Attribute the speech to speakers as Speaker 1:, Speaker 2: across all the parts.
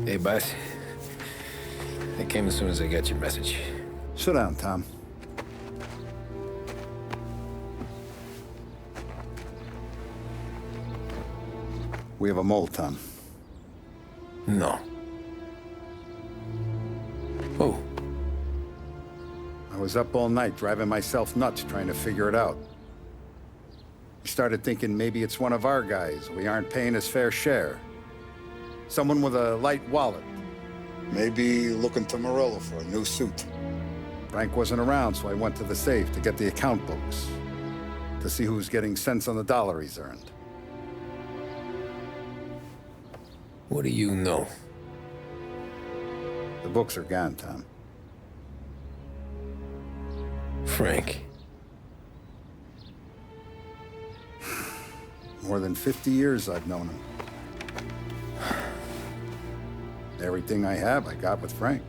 Speaker 1: Hey, boss. I came as soon as I got your message.
Speaker 2: Sit down, Tom. We have a mole, Tom.
Speaker 1: No. Oh.
Speaker 2: I was up all night driving myself nuts trying to figure it out. I started thinking maybe it's one of our guys. We aren't paying his fair share. Someone with a light wallet. Maybe looking to Morello for a new suit. Frank wasn't around, so I went to the safe to get the account books. To see who's getting cents on the dollar he's earned.
Speaker 1: What do you know?
Speaker 2: The books are gone, Tom.
Speaker 1: Frank.
Speaker 2: More than 50 years I've known him. Everything I have, I got with Frank.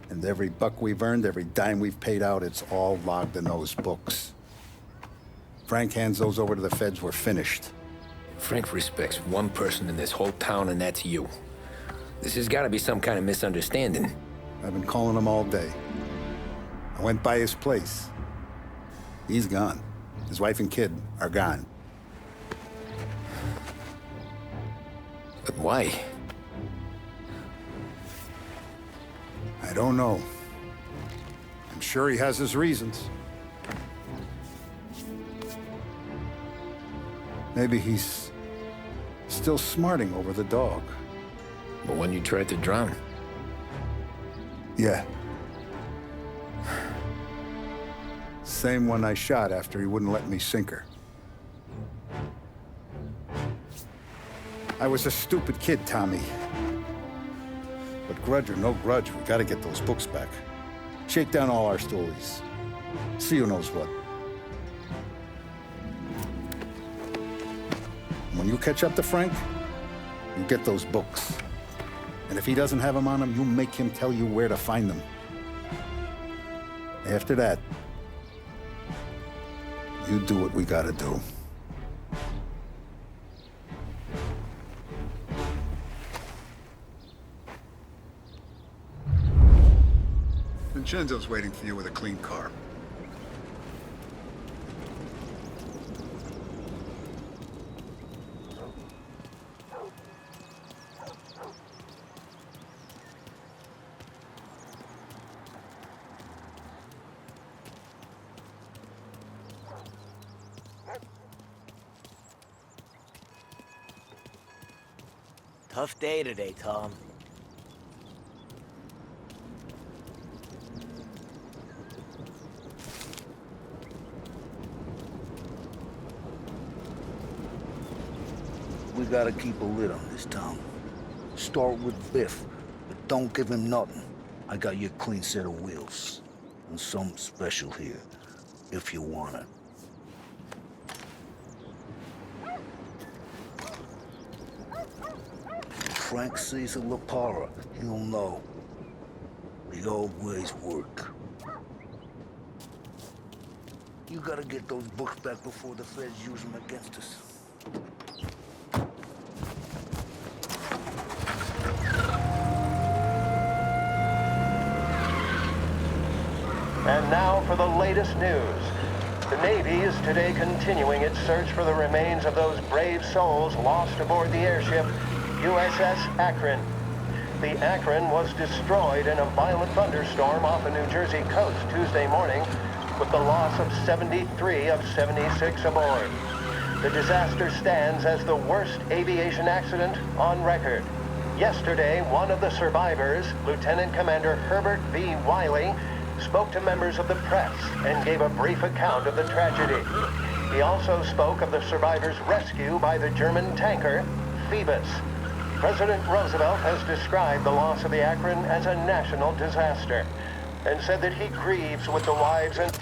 Speaker 2: And every buck we've earned, every dime we've paid out, it's all logged in those books. Frank hands those over to the feds, we're finished.
Speaker 1: Frank respects one person in this whole town, and that's you. This has got to be some kind of misunderstanding.
Speaker 2: I've been calling him all day. I went by his place. He's gone. His wife and kid are gone.
Speaker 1: But why?
Speaker 2: I don't know. I'm sure he has his reasons. Maybe he's still smarting over the dog.
Speaker 1: But when you tried to drown?
Speaker 2: Yeah. Same one I shot after he wouldn't let me sink her. I was a stupid kid, Tommy. But grudge or no grudge, we gotta get those books back. Shake down all our stories. See who knows what. When you catch up to Frank, you get those books. And if he doesn't have them on him, you make him tell you where to find them. After that, you do what we gotta do. Vincenzo's waiting for you with a clean car.
Speaker 3: Tough day today, Tom.
Speaker 4: We gotta keep a lid on this town. Start with Biff, but don't give him nothing. I got you a clean set of wheels. And something special here, if you want it. Frank sees a La Parra, he'll know. The old ways work. You gotta get those books back before the feds use them against us.
Speaker 5: And now for the latest news. The Navy is today continuing its search for the remains of those brave souls lost aboard the airship USS Akron. The Akron was destroyed in a violent thunderstorm off the New Jersey coast Tuesday morning, with the loss of 73 of 76 aboard. The disaster stands as the worst aviation accident on record. Yesterday, one of the survivors, Lieutenant Commander Herbert V. Wiley, spoke to members of the press and gave a brief account of the tragedy. He also spoke of the survivors' rescue by the German tanker, Phoebus. President Roosevelt has described the loss of the Akron as a national disaster and said that he grieves with the wives and...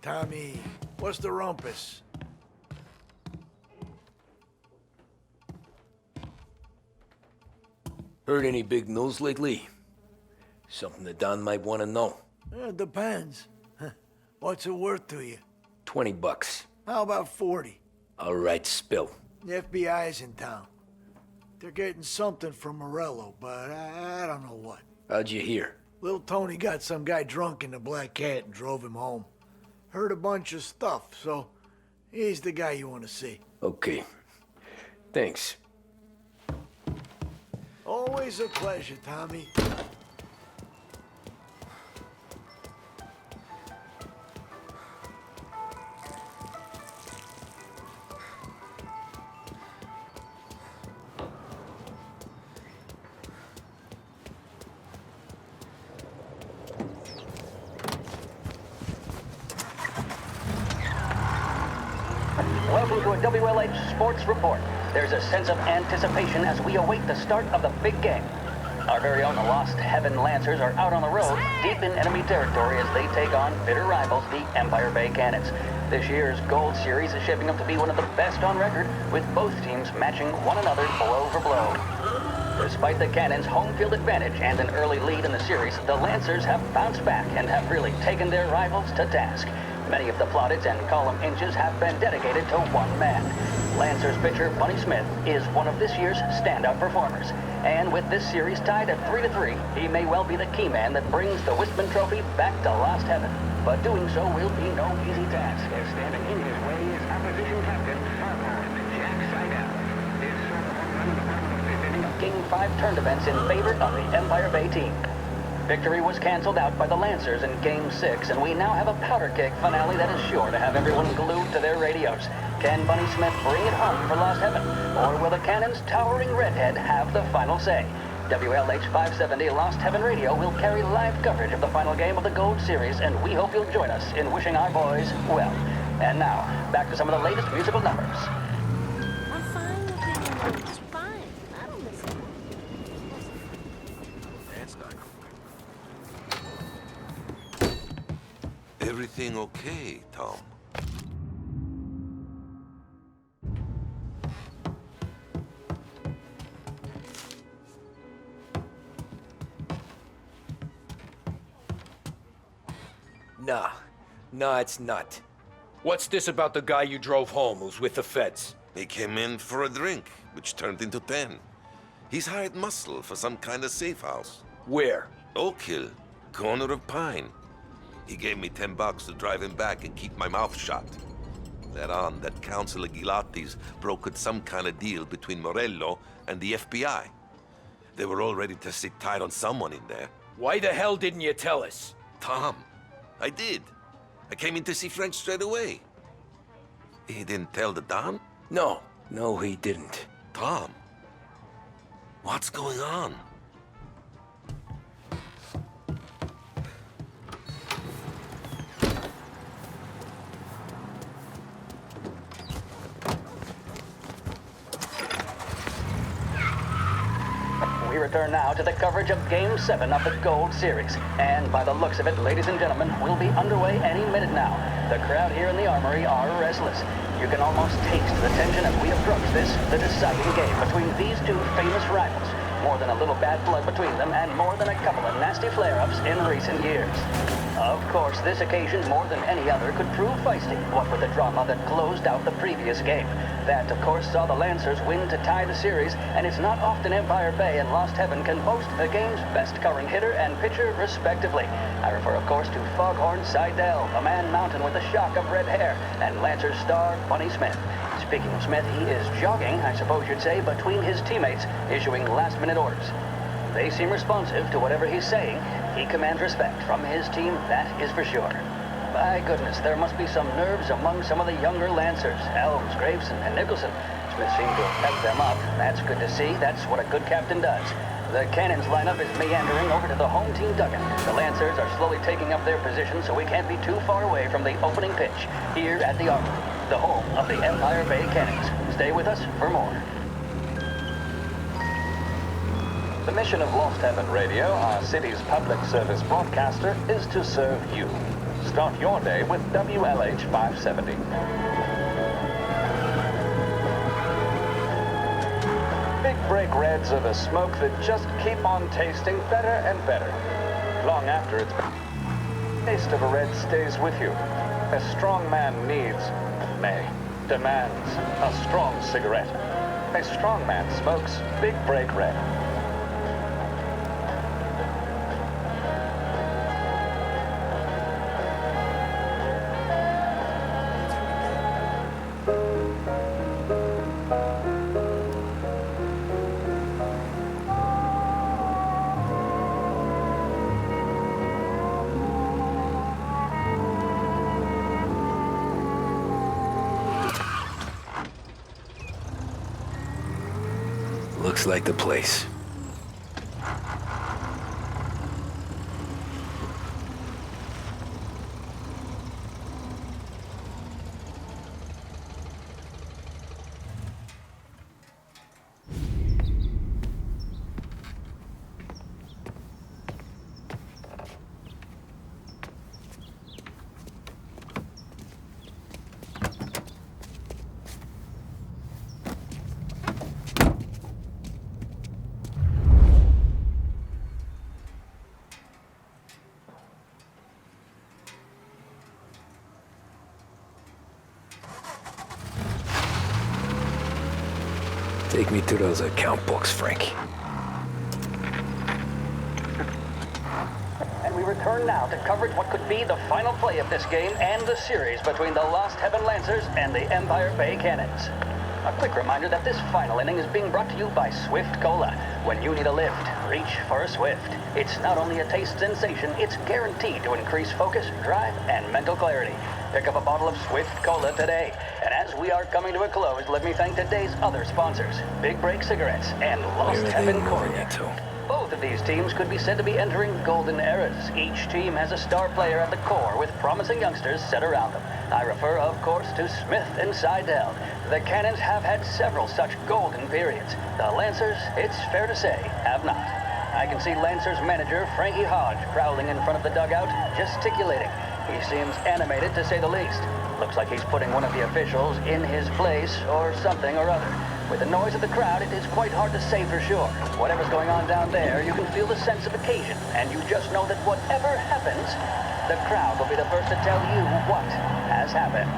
Speaker 6: Tommy. What's the rumpus?
Speaker 1: Heard any big news lately? Something that Don might want to know.
Speaker 6: Depends. What's it worth to you?
Speaker 1: $20.
Speaker 6: How about 40?
Speaker 1: All right, spill.
Speaker 6: The FBI's in town. They're getting something from Morello, but I don't know what.
Speaker 1: How'd you hear?
Speaker 6: Little Tony got some guy drunk in the Black Cat and drove him home. Heard a bunch of stuff, so he's the guy you want to see.
Speaker 1: Okay. Thanks.
Speaker 6: Always a pleasure, Tommy.
Speaker 7: Welcome to a WLH Sports Report. There's a sense of anticipation as we await the start of the big game. Our very own Lost Heaven Lancers are out on the road, deep in enemy territory as they take on bitter rivals, the Empire Bay Cannons. This year's Gold Series is shaping up to be one of the best on record, with both teams matching one another blow for blow. Despite the Cannons' home field advantage and an early lead in the series, the Lancers have bounced back and have really taken their rivals to task. Many of the plaudits and column inches have been dedicated to one man. Lancers pitcher Bunny Smith is one of this year's standout performers. And with this series tied at 3-3, he may well be the key man that brings the Wistman Trophy back to Lost Heaven. But doing so will be no easy task, as standing in his way is opposition captain Jack Seidel. Game 5 turned events in favor of the Empire Bay team. Victory was canceled out by the Lancers in Game 6, and we now have a powder keg finale that is sure to have everyone glued to their radios. Can Bunny Smith bring it home for Lost Heaven, or will the Cannon's towering redhead have the final say? WLH 570 Lost Heaven Radio will carry live coverage of the final game of the Gold Series, and we hope you'll join us in wishing our boys well. And now, back to some of the latest musical numbers.
Speaker 8: I'm fine with being just fine. I don't miss it.
Speaker 9: That's not cool. Everything okay, Tom?
Speaker 1: Nah, it's not. What's this about the guy you drove home who's with the feds?
Speaker 9: He came in for a drink, which turned into 10. He's hired muscle for some kind of safe house.
Speaker 1: Where?
Speaker 9: Oak Hill, corner of Pine. He gave me $10 to drive him back and keep my mouth shut. That on that Councilor Gilatti's brokered some kind of deal between Morello and the FBI. They were all ready to sit tight on someone in there.
Speaker 1: Why the hell didn't you tell us?
Speaker 9: Tom, I did. I came in to see Frank straight away. He didn't tell the Don?
Speaker 1: No, he didn't.
Speaker 9: Tom, what's going on?
Speaker 7: We return now to the coverage of Game 7 of the Gold Series. And by the looks of it, ladies and gentlemen, we'll be underway any minute now. The crowd here in the Armory are restless. You can almost taste the tension as we approach this, the deciding game between these two famous rivals. More than a little bad blood between them, and more than a couple of nasty flare-ups in recent years. Of course, this occasion, more than any other, could prove feisty, what with the drama that closed out the previous game. That, of course, saw the Lancers win to tie the series, and it's not often Empire Bay and Lost Heaven can boast the game's best covering hitter and pitcher, respectively. I refer, of course, to Foghorn Seidel, a man mountain with a shock of red hair, and Lancers star Bunny Smith. Speaking of Smith, he is jogging, I suppose you'd say, between his teammates, issuing last-minute orders. They seem responsive to whatever he's saying. He commands respect from his team, that is for sure. By goodness, there must be some nerves among some of the younger Lancers, Elms, Graveson, and Nicholson. Smith seemed to have pepped them up. That's good to see. That's what a good captain does. The Cannons lineup is meandering over to the home team dugout. The Lancers are slowly taking up their position, so we can't be too far away from the opening pitch here at the Armory, the home of the Empire Bay Cannons. Stay with us for more.
Speaker 10: The mission of Lost Heaven Radio, our city's public service broadcaster, is to serve you.
Speaker 7: Start your day with WLH 570. Big Break Reds are the smoke that just keep on tasting better and better. Long after it's been, the taste of a red stays with you. A strong man needs, demands, a strong cigarette. A strong man smokes Big Break Red.
Speaker 1: Looks like the place. Take me to those account books, Frank.
Speaker 7: And we return now to coverage what could be the final play of this game and the series between the Lost Heaven Lancers and the Empire Bay Cannons. A quick reminder that this final inning is being brought to you by Swift Cola. When you need a lift, reach for a Swift. It's not only a taste sensation, it's guaranteed to increase focus, drive, and mental clarity. Pick up a bottle of Swift Cola today. And as we are coming to a close, let me thank today's other sponsors, Big Break Cigarettes and Lost Heaven Cognac. Both of these teams could be said to be entering golden eras. Each team has a star player at the core with promising youngsters set around them. I refer, of course, to Smith and Seidel. The Cannons have had several such golden periods. The Lancers, it's fair to say, have not. I can see Lancers manager Frankie Hodge prowling in front of the dugout, gesticulating. He seems animated, to say the least. Looks like he's putting one of the officials in his place, or something or other. With the noise of the crowd, it is quite hard to say for sure. Whatever's going on down there, you can feel the sense of occasion, and you just know that whatever happens, the crowd will be the first to tell you what has happened.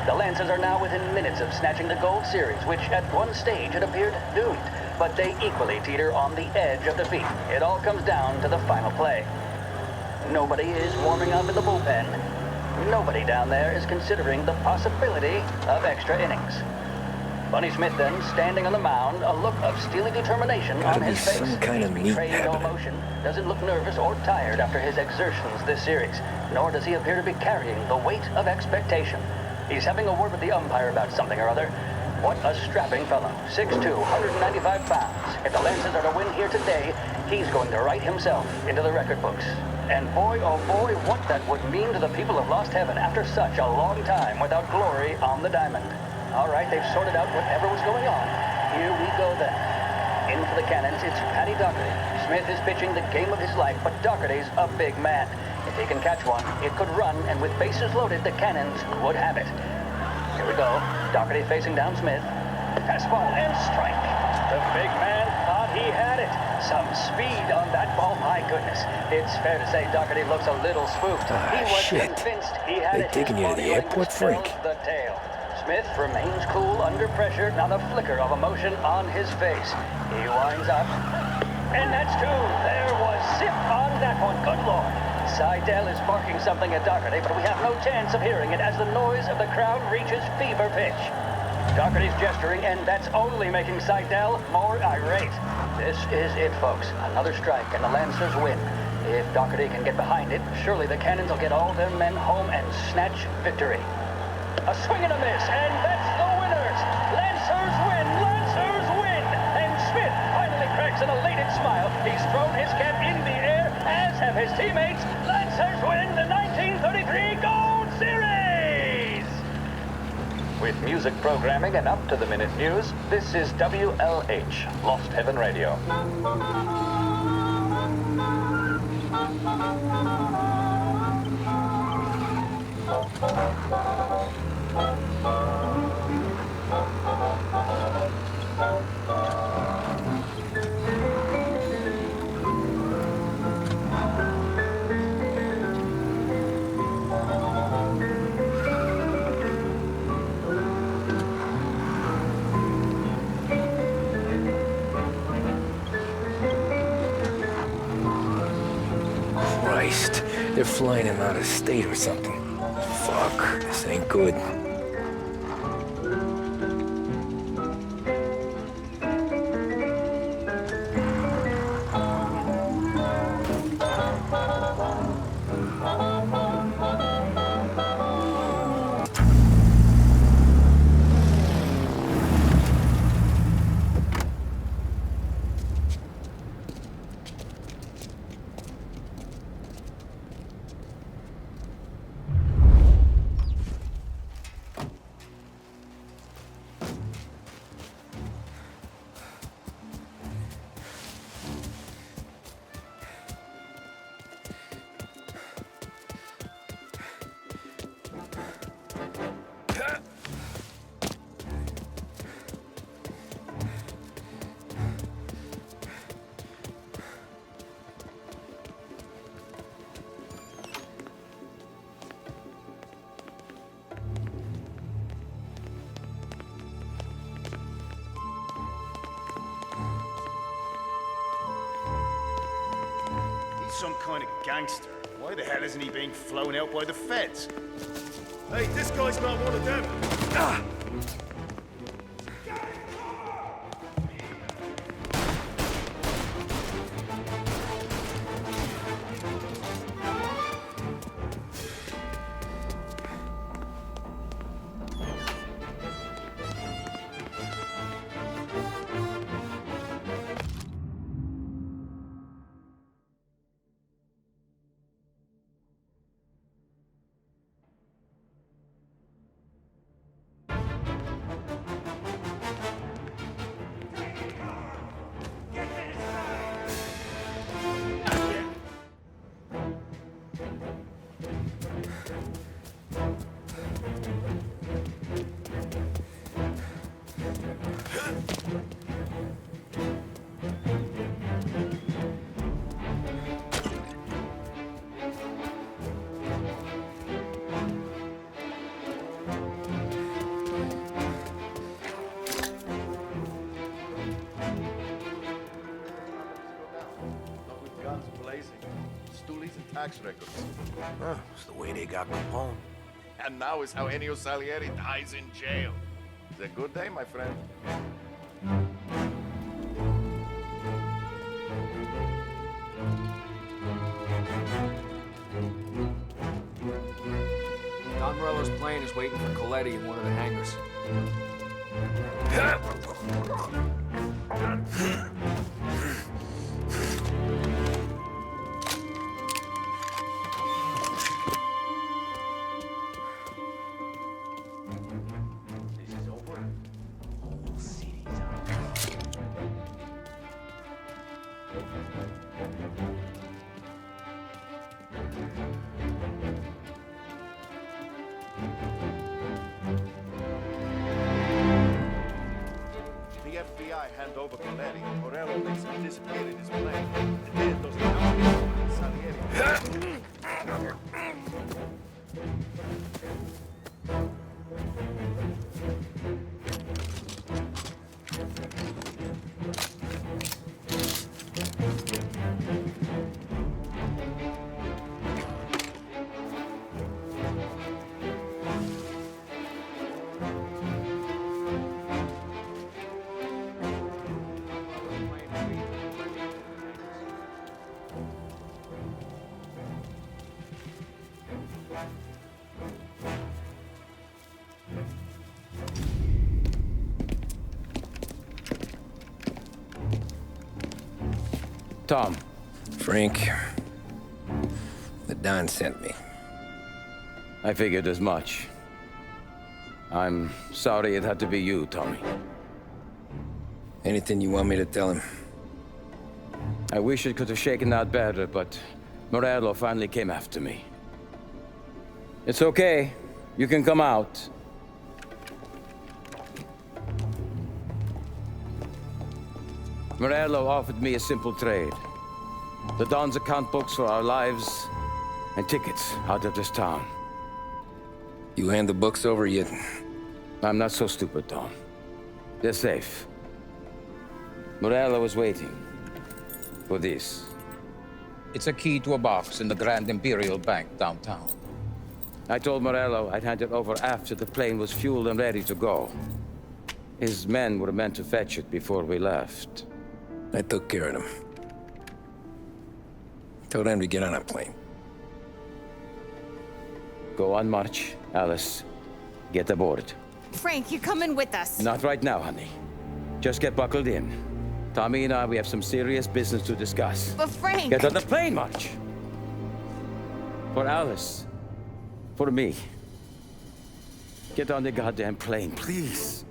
Speaker 7: The Lancers are now within minutes of snatching the Gold Series, which at one stage had appeared doomed, but they equally teeter on the edge of defeat. It all comes down to the final play. Nobody is warming up in the bullpen. Nobody down there is considering the possibility of extra innings. Bunny Smith then, standing on the mound, a look of steely determination on his face.
Speaker 1: Some kind of meat
Speaker 7: Betraying no
Speaker 1: happening.
Speaker 7: emotion, doesn't look nervous or tired after his exertions this series, nor does he appear to be carrying the weight of expectation. He's having a word with the umpire about something or other. What a strapping fellow, 6'2", 195 pounds. If the Lancers are to win here today, he's going to write himself into the record books. And boy, oh boy, what that would mean to the people of Lost Heaven after such a long time without glory on the diamond. All right, they've sorted out whatever was going on. Here we go then. In for the Cannons, it's Paddy Doherty. Smith is pitching the game of his life, but Doherty's a big man. If he can catch one, it could run, and with bases loaded, the Cannons would have it. Here we go. Doherty facing down Smith. Fastball and strike. The big man thought he had it. Some speed on that ball, my goodness. It's fair to say Doherty looks a little spooked. He was convinced he had it.
Speaker 1: They taking you to the airport, Frank?
Speaker 7: The tail. Smith remains cool under pressure, not a flicker of emotion on his face. He winds up. And that's two. There was zip on that one. Good Lord. Seidel is barking something at Doherty, but we have no chance of hearing it as the noise of the crowd reaches fever pitch. Doherty's gesturing, and that's only making Seidel more irate. This is it, folks. Another strike, and the Lancers win. If Doherty can get behind it, surely the Cannons will get all their men home and snatch victory. A swing and a miss, and that's the winners! Lancers win! Lancers win! And Smith finally cracks an elated smile. He's thrown his cap in the air, as have his teammates. Lancers win the 1933 Gold Series! With music programming and up-to-the-minute news, this is WLH, Lost Heaven Radio.
Speaker 1: Christ, they're flying him out of state or something. Fuck, this ain't good.
Speaker 10: Some kind of gangster. Why the hell isn't he being flown out by the feds? Hey, this guy's not one of them. Ah!
Speaker 11: Tax records.
Speaker 3: It's the way they got Capone.
Speaker 11: And now is how Ennio Salieri dies in jail. It's a good day, my friend.
Speaker 12: Don Morello's plane is waiting for Coletti in one of the hangars.
Speaker 11: The FBI hand over Coletti. Morello makes him disappear in his plane. And then those announcements Salieri.
Speaker 13: Tom.
Speaker 1: Frank, the Don sent me.
Speaker 13: I figured as much. I'm sorry it had to be you, Tommy.
Speaker 1: Anything you want me to tell him?
Speaker 13: I wish it could have shaken out better, but Morello finally came after me. It's okay. You can come out. Morello offered me a simple trade. The Don's account books for our lives and tickets out of this town.
Speaker 1: You hand the books over yet?
Speaker 13: I'm not so stupid, Don. They're safe. Morello was waiting for this.
Speaker 14: It's a key to a box in the Grand Imperial Bank downtown.
Speaker 13: I told Morello I'd hand it over after the plane was fueled and ready to go. His men were meant to fetch it before we left.
Speaker 1: I took care of them. Told them to get on a plane.
Speaker 13: Go on, march. Alice, get aboard.
Speaker 15: Frank, you're coming with us.
Speaker 13: Not right now, honey. Just get buckled in. Tommy and I, we have some serious business to discuss.
Speaker 15: But Frank...
Speaker 13: Get on the plane, March! For Alice. For me. Get on the goddamn plane, please.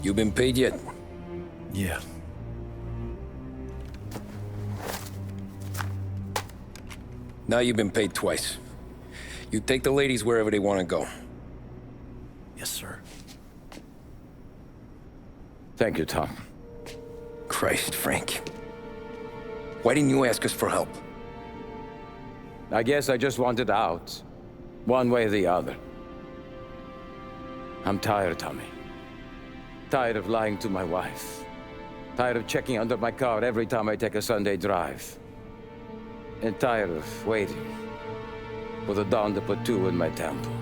Speaker 1: You been paid yet?
Speaker 3: Yeah.
Speaker 1: Now you've been paid twice. You take the ladies wherever they want to go.
Speaker 3: Yes, sir.
Speaker 13: Thank you, Tom.
Speaker 1: Christ, Frank. Why didn't you ask us for help?
Speaker 13: I guess I just wanted out. One way or the other. I'm tired, Tommy. Tired of lying to my wife. Tired of checking under my car every time I take a Sunday drive. And tired of waiting for the dawn to put two in my temple.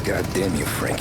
Speaker 1: God damn you, Frank.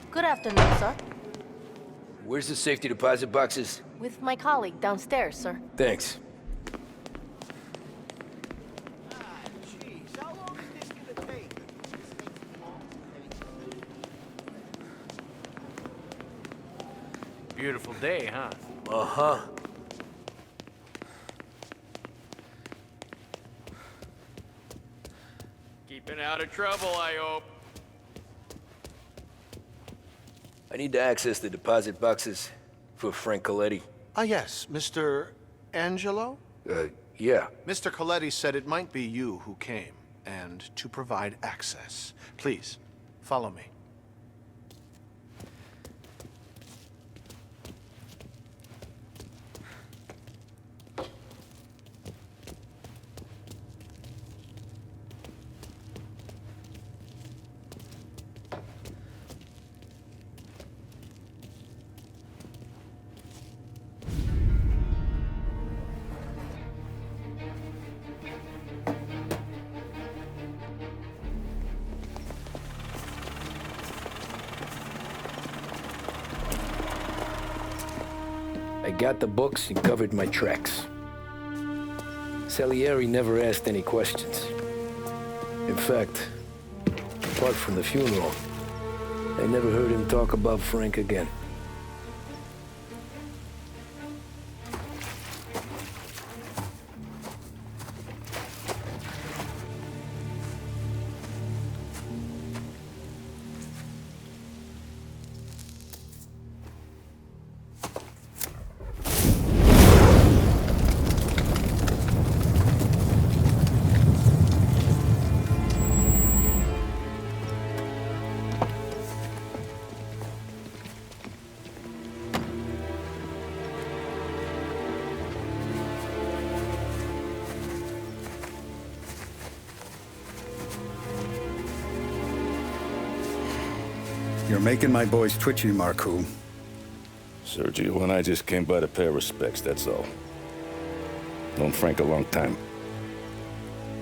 Speaker 8: Good afternoon, sir.
Speaker 1: Where's the safety deposit boxes?
Speaker 8: With my colleague downstairs, sir.
Speaker 1: Thanks.
Speaker 12: Beautiful day, huh?
Speaker 3: Uh-huh.
Speaker 12: Keeping out of trouble, I hope.
Speaker 1: I need to access the deposit boxes for Frank Coletti.
Speaker 3: Ah, yes, Mr. Angelo?
Speaker 1: Yeah.
Speaker 3: Mr. Coletti said it might be you who came, and to provide access. Please, follow me.
Speaker 1: I got the books and covered my tracks. Salieri never asked any questions. In fact, apart from the funeral, I never heard him talk about Frank again.
Speaker 2: You're making my boys twitchy, Marku.
Speaker 16: Sergio and I just came by to pay respects, that's all. Known Frank a long time.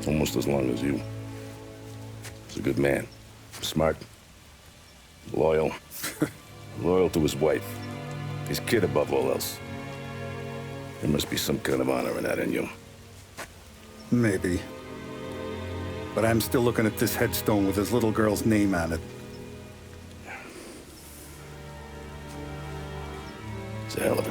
Speaker 16: Almost as long as you. He's a good man. Smart. Loyal. Loyal to his wife. His kid above all else. There must be some kind of honor in that in you.
Speaker 2: Maybe. But I'm still looking at this headstone with his little girl's name on it.
Speaker 16: It's a hell of